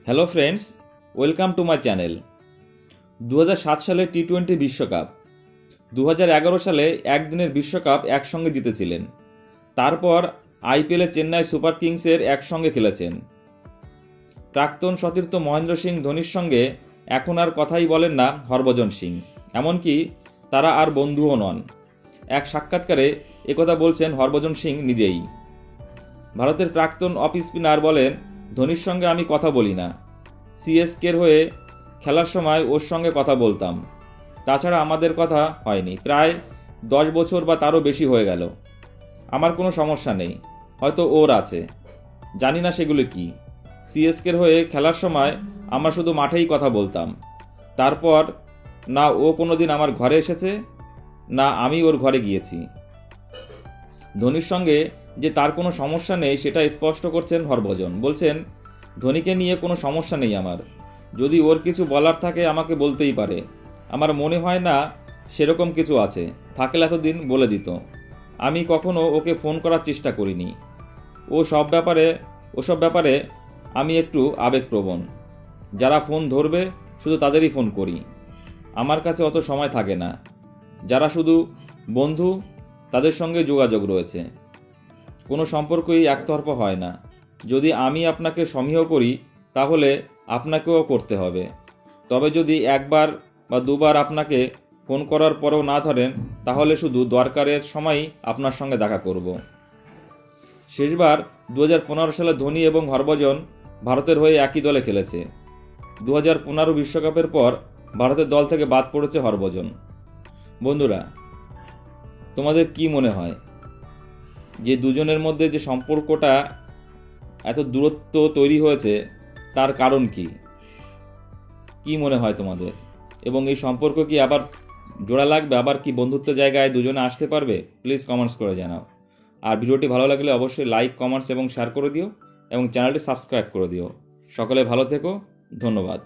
Hello friends, welcome to my channel. 2007 সালে টি-20 বিশ্বকাপ, 2011 সালে একদিনের বিশ্বকাপ একসঙ্গে জিতেছিলেন। তারপর আইপিএলে চেন্নাই সুপার কিংসের একসঙ্গে খেলেছেন। প্রাক্তন সতীর্থ মহেন্দ্র সিং ধোনির সঙ্গে এখন আর কথাই বলেন না হরভজন সিং, এমনকি তারা আর বন্ধুও নন। এক সাক্ষাৎকারে একথা বলছেন হরভজন সিং নিজেই। ভারতের প্রাক্তন অফ স্পিনার বলেন, ধোনির সঙ্গে আমি কথা বলি না। সিএসকের হয়ে খেলার সময় ওর সঙ্গে কথা বলতাম, তাছাড়া আমাদের কথা হয়নি। প্রায় 10 বছর বা তারও বেশি হয়ে গেল। আমার কোনো সমস্যা নেই, হয়তো ওর আছে, জানি না সেগুলো কি। সিএসকের হয়ে খেলার সময় আমরা শুধু মাঠেই কথা বলতাম। তারপর না ও কোনো দিন আমার ঘরে এসেছে, না আমি ওর ঘরে গিয়েছি। ধোনির সঙ্গে যে তার কোনো সমস্যা নেই সেটা স্পষ্ট করছেন হরভজন। বলছেন, ধোনিকে নিয়ে কোনো সমস্যা নেই আমার। যদি ওর কিছু বলার থাকে আমাকে বলতেই পারে। আমার মনে হয় না সেরকম কিছু আছে, থাকলে এতদিন বলে দিত। আমি কখনো ওকে ফোন করার চেষ্টা করিনি। ওসব ব্যাপারে আমি একটু আবেগপ্রবণ। যারা ফোন ধরবে শুধু তাদেরই ফোন করি। আমার কাছে অত সময় থাকে না। যারা শুধু বন্ধু তাদের সঙ্গে যোগাযোগ রয়েছে। কোনো সম্পর্কই একতরফা হয় না। যদি আমি আপনাকে সমীহ করি তাহলে আপনাকেও করতে হবে। তবে যদি একবার বা দুবার আপনাকে ফোন করার পরেও না ধরেন তাহলে শুধু দরকারের সময়ই আপনার সঙ্গে দেখা করব। শেষবার 2015 সালে ধোনি এবং হরভজন ভারতের হয়ে একই দলে খেলেছে। 2015 বিশ্বকাপের পর ভারতের দল থেকে বাদ পড়েছে হরভজন। বন্ধুরা, তোমাদের কি মনে হয় যে দুজনের মধ্যে যে সম্পর্কটা এত দূরত্ব তৈরি হয়েছে তার কারণ কি? কি মনে হয় তোমাদের? এবং এই সম্পর্ক কি আবার জোড়া লাগবে? আবার কি বন্ধুত্ব জায়গায় দুজনে আসতে পারবে? প্লিজ কমেন্টস করে জানাও। আর ভিডিওটি ভালো লাগলে অবশ্যই লাইক, কমেন্টস এবং শেয়ার করে দিও এবং চ্যানেলটি সাবস্ক্রাইব করে দিও। সকলে ভালো থেকো, ধন্যবাদ।